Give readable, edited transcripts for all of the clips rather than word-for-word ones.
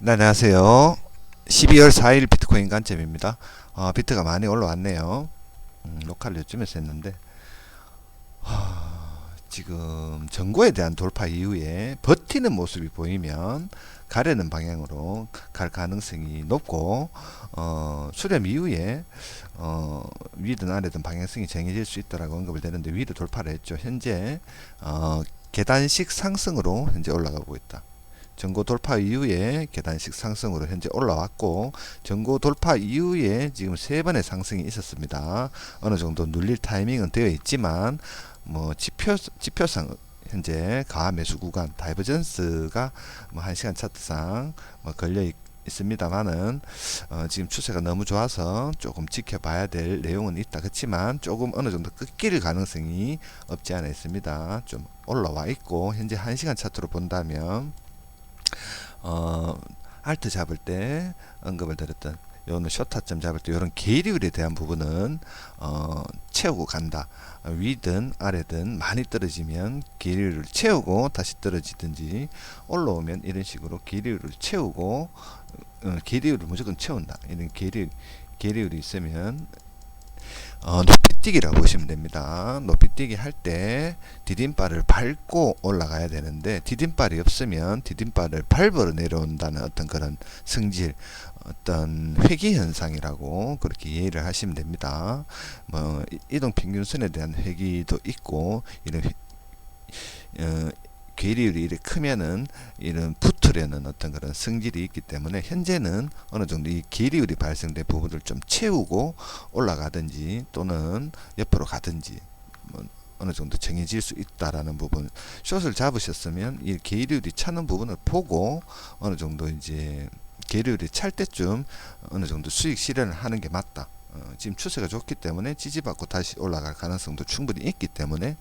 네, 안녕하세요. 12월 4일 비트코인 관점입니다. 비트가 많이 올라왔네요. 녹화를 요즘에서 했는데 지금 전고에 대한 돌파 이후에 버티는 모습이 보이면 가려는 방향으로 갈 가능성이 높고 수렴 이후에 위든 아래든 방향성이 정해질 수 있다라고 언급을 되는데 위로 돌파를 했죠. 현재 계단식 상승으로 현재 올라가고 있다. 전고 돌파 이후에 계단식 상승으로 현재 올라왔고 전고 돌파 이후에 지금 세 번의 상승이 있었습니다. 어느 정도 눌릴 타이밍은 되어 있지만 뭐 지표상 현재 가하 매수 구간 다이버전스가 뭐 1시간 차트상 뭐 걸려 있습니다만은 지금 추세가 너무 좋아서 조금 지켜봐야 될 내용은 있다. 그렇지만 조금 어느 정도 꺾일 가능성이 없지 않아 있습니다. 좀 올라와 있고 현재 1시간 차트로 본다면 어, 알트 잡을 때 언급을 드렸던 요는 쇼타점 잡을 때 이런 계리율에 대한 부분은 채우고 간다. 위든 아래든 많이 떨어지면 계리율을 채우고 다시 떨어지든지 올라오면 이런 식으로 계리율을 채우고 계리율을 무조건 채운다. 이런 계리율이 있으면 높이뛰기라고 보시면 됩니다. 높이뛰기 할 때 디딤발을 밟고 올라가야 되는데 디딤발이 없으면 디딤발을 밟으러 내려온다는 어떤 그런 성질, 어떤 회귀 현상이라고 그렇게 이해를 하시면 됩니다. 뭐 이동 평균선에 대한 회귀도 있고 이런 괴리율이 이렇게 크면은 이런 붙으려는 어떤 그런 성질이 있기 때문에 현재는 어느 정도 이 괴리율이 발생된 부분을 좀 채우고 올라가든지 또는 옆으로 가든지 뭐 어느 정도 정해질 수 있다라는 부분. 숏을 잡으셨으면 이 괴리율이 차는 부분을 보고 어느 정도 이제 괴리율이 찰 때쯤 어느 정도 수익 실현을 하는 게 맞다. 지금 추세가 좋기 때문에 지지받고 다시 올라갈 가능성도 충분히 있기 때문에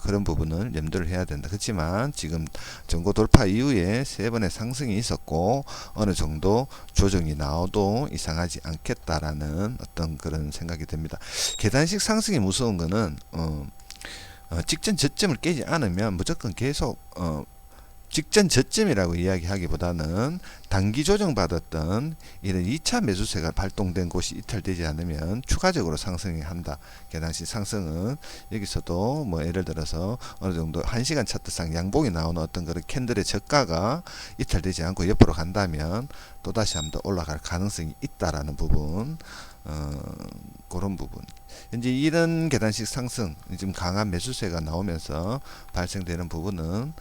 그런 부분을 염두를 해야 된다. 그렇지만 지금 전고 돌파 이후에 세 번의 상승이 있었고 어느 정도 조정이 나와도 이상하지 않겠다라는 어떤 그런 생각이 듭니다. 계단식 상승이 무서운 거는 직전 저점을 깨지 않으면 무조건 계속 직전 저점이라고 이야기하기보다는 단기 조정받았던 이런 2차 매수세가 발동된 곳이 이탈되지 않으면 추가적으로 상승이 한다. 계단식 상승은 여기서도 뭐 예를 들어서 어느 정도 1시간 차트상 양봉이 나오는 어떤 그런 캔들의 저가가 이탈되지 않고 옆으로 간다면 또다시 한번 더 올라갈 가능성이 있다라는 부분, 그런 부분. 현재 이런 계단식 상승, 지금 강한 매수세가 나오면서 발생되는 부분은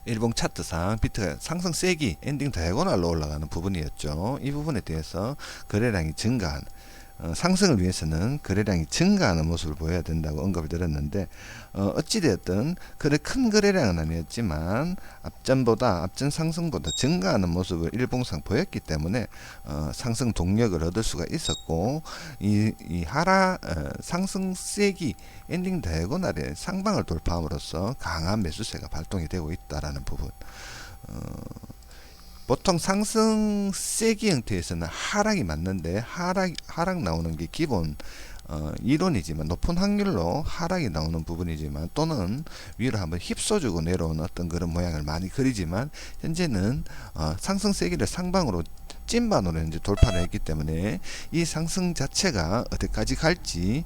일봉 차트상 비트가 상승 세기 엔딩 다이고날로 올라가는 부분이었죠. 이 부분에 대해서 거래량이 증가한 상승을 위해서는 거래량이 증가하는 모습을 보여야 된다고 언급을 드렸는데 어찌되었든 그래 큰 거래량은 아니었지만 앞전 상승보다 증가하는 모습을 일봉상 보였기 때문에 상승 동력을 얻을 수가 있었고 이 상승 세기 엔딩 다이고날의 상방을 돌파함으로써 강한 매수세가 발동이 되고 있다라는 부분. 보통 상승 세기 형태에서는 하락이 맞는데 하락 나오는 게 기본 이론이지만 높은 확률로 하락이 나오는 부분이지만 또는 위로 한번 휩써주고 내려오는 어떤 그런 모양을 많이 그리지만 현재는 상승 세기를 상방으로 찐반으로 이제 돌파를 했기 때문에 이 상승 자체가 어디까지 갈지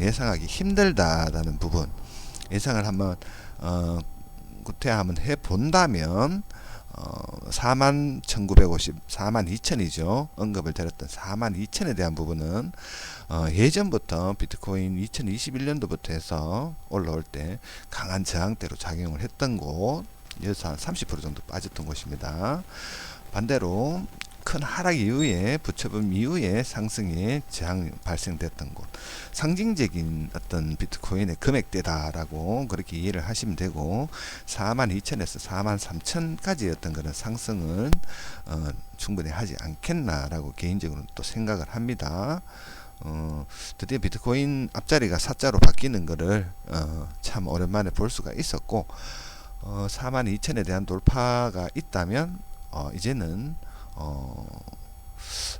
예상하기 힘들다라는 부분 예상을 한번 구태야 한번 해 본다면 41,950, 42,000이죠. 언급을 드렸던 42,000에 대한 부분은 예전부터 비트코인 2021년도부터 해서 올라올 때 강한 저항대로 작용을 했던 곳, 여기서 한 30% 정도 빠졌던 곳입니다. 반대로 큰 하락 이후에 부처분 이후에 상승에 저항이 발생됐던 곳 상징적인 어떤 비트코인의 금액대다라고 그렇게 이해를 하시면 되고 42,000에서 43,000까지 어떤 그런 상승은 충분히 하지 않겠나라고 개인적으로 또 생각을 합니다. 드디어 비트코인 앞자리가 4자로 바뀌는 거를 참 오랜만에 볼 수가 있었고 42,000에 대한 돌파가 있다면 이제는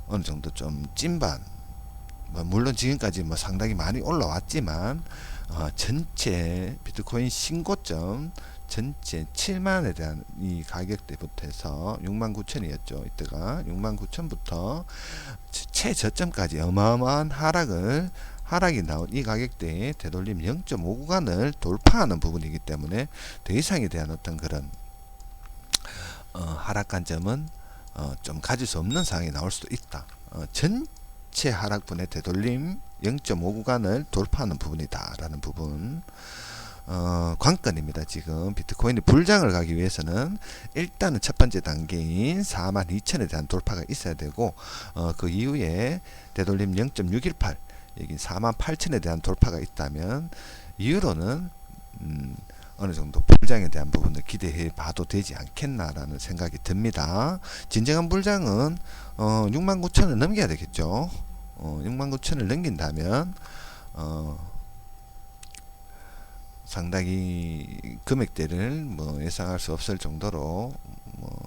어느 정도 좀 찐반 물론 지금까지 뭐 상당히 많이 올라왔지만 전체 비트코인 신고점 전체 7만에 대한 이 가격대부터 해서 69,000이었죠. 이때가 69,000부터 최저점까지 어마어마한 하락이 나온 이 가격대에 되돌림 0.5 구간을 돌파하는 부분이기 때문에 더 이상에 대한 어떤 그런 하락 관점은 좀 가질 수 없는 상황이 나올 수도 있다. 전체 하락분의 되돌림 0.5 구간을 돌파하는 부분이다 라는 부분, 관건입니다. 지금 비트코인이 불장을 가기 위해서는 일단은 첫 번째 단계인 42,000에 대한 돌파가 있어야 되고, 그 이후에 되돌림 0.618 여기 48,000에 대한 돌파가 있다면 이후로는 어느 정도 불장에 대한 부분을 기대해 봐도 되지 않겠나라는 생각이 듭니다. 진정한 불장은 69,000을 넘겨야 되겠죠. 69,000을 넘긴다면 상당히 금액대를 뭐 예상할 수 없을 정도로 뭐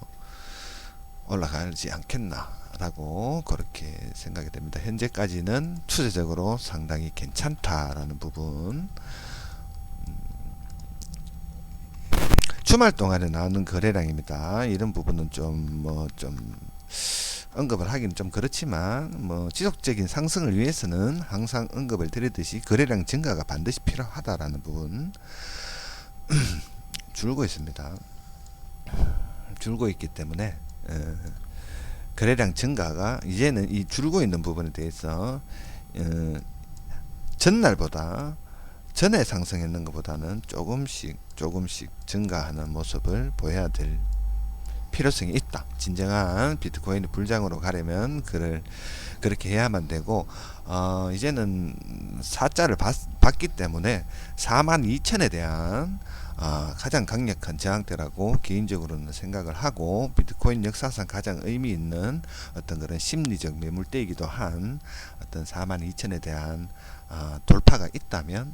올라가지 않겠나라고 그렇게 생각이 됩니다. 현재까지는 추세적으로 상당히 괜찮다라는 부분. 주말 동안에 나오는 거래량입니다. 이런 부분은 좀 언급을 하기는 좀 그렇지만, 뭐 지속적인 상승을 위해서는 항상 언급을 드리듯이 거래량 증가가 반드시 필요하다라는 부분. 줄고 있습니다. 줄고 있기 때문에 거래량 증가가 이제는 이 줄고 있는 부분에 대해서 전날보다 전에 상승했는 것보다는 조금씩 증가하는 모습을 보여야 될 필요성이 있다. 진정한 비트코인이 불장으로 가려면 그렇게 해야만 되고, 이제는 사자를 봤기 때문에 42,000에 대한 가장 강력한 저항대라고 개인적으로는 생각을 하고, 비트코인 역사상 가장 의미 있는 어떤 그런 심리적 매물대이기도 한 어떤 42,000에 대한 돌파가 있다면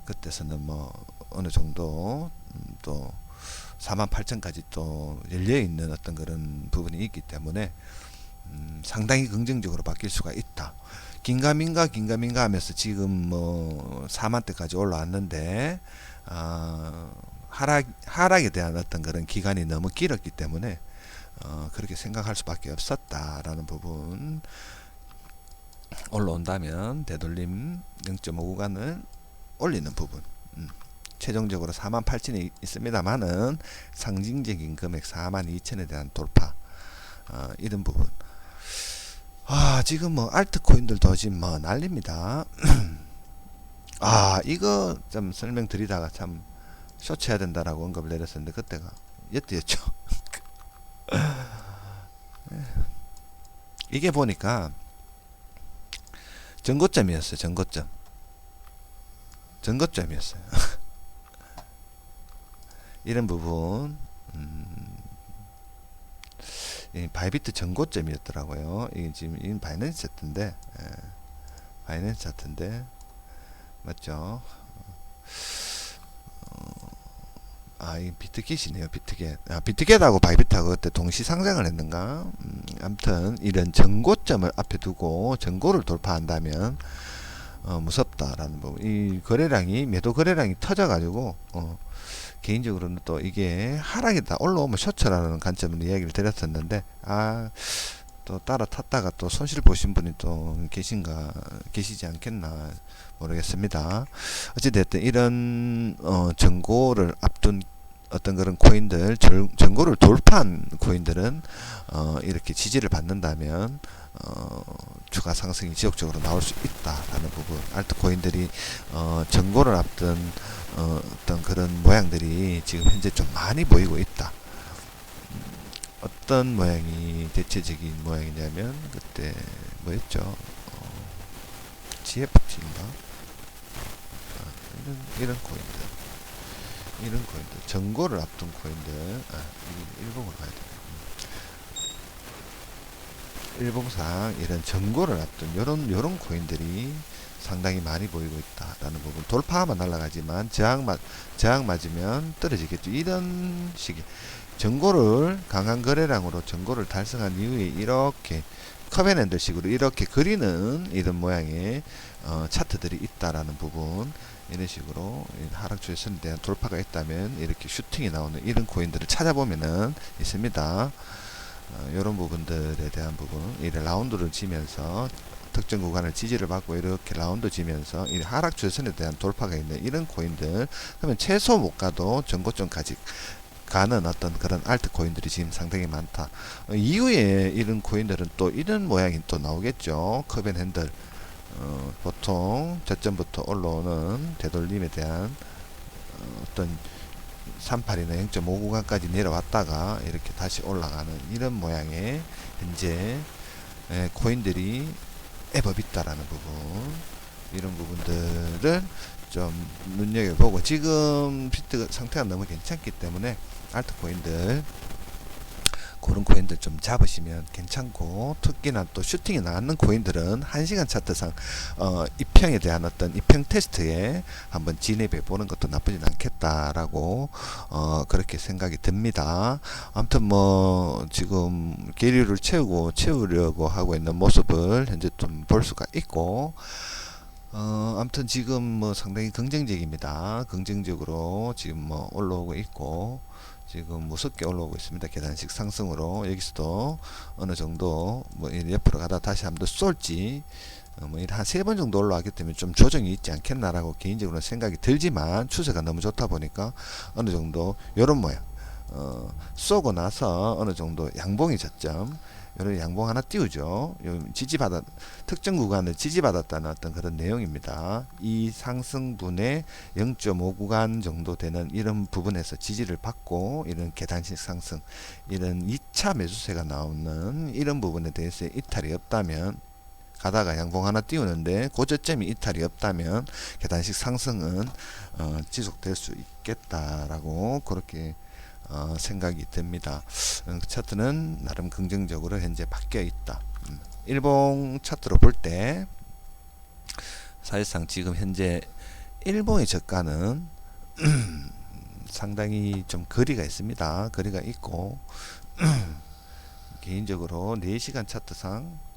그때서는 뭐 어느 정도 또 48,000까지 또 열려있는 어떤 그런 부분이 있기 때문에 상당히 긍정적으로 바뀔 수가 있다. 긴가민가 하면서 지금 뭐 4만대까지 올라왔는데 하락에 대한 어떤 그런 기간이 너무 길었기 때문에 그렇게 생각할 수밖에 없었다라는 부분. 올라온다면 되돌림 0.5 구간을 올리는 부분, 최종적으로 48,000이 있습니다만은 상징적인 금액 42,000에 대한 돌파, 이런 부분. 지금 뭐 알트코인들도 지금 뭐 난립니다. 이거 좀 설명드리다가 참 쇼츠해야 된다라고 언급을 내렸었는데 그때가 여태였죠. 이게 보니까 전고점이었어요. 전고점이었어요. 이런 부분, 바이비트 전고점이었더라고요. 이게 지금 이 바이낸스 차트인데, 바이낸스 차트인데 맞죠? 이 비트겟이네요. 비트겟하고 바이비트하고 그때 동시 상장을 했는가? 아무튼 이런 전고점을 앞에 두고 전고를 돌파한다면 무섭다라는 부분. 이 거래량이 매도 거래량이 터져가지고 개인적으로는 또 이게 하락이다 올라오면 쇼츠라는 관점으로 이야기를 드렸었는데, 또 따라 탔다가 또 손실 보신 분이 또 계시지 않겠나 모르겠습니다. 어찌됐든 이런 전고를 앞둔 어떤 그런 코인들, 전고를 돌파한 코인들은 이렇게 지지를 받는다면 추가 상승이 지속적으로 나올 수 있다라는 부분. 알트코인들이 전고를 앞둔 어떤 그런 모양들이 지금 현재 좀 많이 보이고 있다. 어떤 모양이 대체적인 모양이냐면 그때 뭐였죠? GFT인가? 이런 코인들, 전고를 앞둔 코인들. 일봉으로 가야 돼요. 일봉상 이런 전고를 앞둔 요런 코인들이 상당히 많이 보이고 있다라는 부분. 돌파하면 날아가지만 저항 맞으면 떨어지겠죠. 이런 식의 전고를 강한 거래량으로 전고를 달성한 이후에 이렇게 커벤앤들 식으로 이렇게 그리는 이런 모양의 차트들이 있다라는 부분. 이런 식으로 하락 추세선에 대한 돌파가 있다면 이렇게 슈팅이 나오는 이런 코인들을 찾아보면은 있습니다. 이런 부분들에 대한 부분, 이 라운드를 지면서 특정 구간을 지지를 받고 이렇게 라운드 지면서 이 하락 추세선에 대한 돌파가 있는 이런 코인들, 그러면 최소 못 가도 전고점까지 가는 어떤 그런 알트 코인들이 지금 상당히 많다. 이후에 이런 코인들은 또 이런 모양이 또 나오겠죠. 커벤 핸들. 보통 저점부터 올라오는 되돌림에 대한 어떤 38이나 0.5 구간까지 내려왔다가 이렇게 다시 올라가는 이런 모양의 현재 코인들이 애법 있다라는 부분, 이런 부분들을 좀 눈여겨보고, 지금 비트 상태가 너무 괜찮기 때문에 알트코인들, 그런 코인들 좀 잡으시면 괜찮고, 특히나 또 슈팅이 나왔는 코인들은 1시간 차트상 입평에 대한 어떤 입평 테스트에 한번 진입해 보는 것도 나쁘진 않겠다라고 그렇게 생각이 듭니다. 아무튼 뭐 지금 계류를 채우려고 하고 있는 모습을 현재 좀 볼 수가 있고, 아무튼 지금 뭐 상당히 긍정적입니다. 긍정적으로 지금 뭐 올라오고 있고, 지금 무섭게 올라오고 있습니다. 계단식 상승으로. 여기서도 어느 정도 뭐 옆으로 가다 다시 한번 더 쏠지, 뭐 한 3번 정도 올라왔기 때문에 좀 조정이 있지 않겠나라고 개인적으로 생각이 들지만, 추세가 너무 좋다 보니까 어느 정도 요런 모양, 쏘고 나서 어느 정도 양봉이 저점, 요런 양봉 하나 띄우죠. 지지받았, 특정 구간을 지지받았다는 어떤 그런 내용입니다. 이 상승분의 0.5 구간 정도 되는 이런 부분에서 지지를 받고, 이런 계단식 상승, 이런 2차 매수세가 나오는 이런 부분에 대해서 이탈이 없다면, 가다가 양봉 하나 띄우는데 고저점이 이탈이 없다면 계단식 상승은 지속될 수 있겠다라고 그렇게 생각이 듭니다. 차트는 나름 긍정적으로 현재 바뀌어 있다. 일봉 차트로 볼 때 사실상 지금 현재 일봉의 저가는 상당히 좀 거리가 있습니다. 거리가 있고 개인적으로 4시간 차트상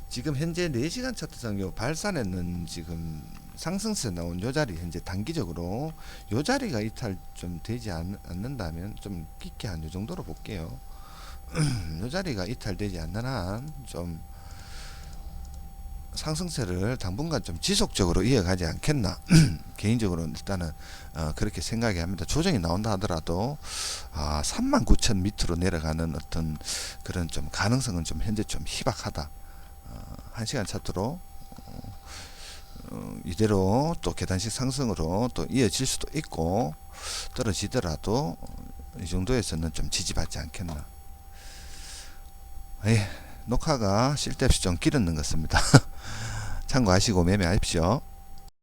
지금 현재 4시간 차트상 요 발산에는 지금 상승세 나온 요 자리, 현재 단기적으로 요 자리가 이탈 좀 되지 않는다면 좀 깊게 한 요 정도로 볼게요. 요 자리가 이탈되지 않는 한 좀 상승세를 당분간 좀 지속적으로 이어가지 않겠나. 개인적으로 일단은 그렇게 생각이 합니다. 조정이 나온다 하더라도 39,000 밑으로 내려가는 어떤 그런 좀 가능성은 좀 현재 좀 희박하다. 1시간 차트로 이대로 또 계단식 상승으로 또 이어질 수도 있고, 떨어지더라도 이 정도에서는 좀 지지받지 않겠나. 녹화가 쓸데없이 좀 길었는 것 같습니다. 참고하시고 매매하십시오.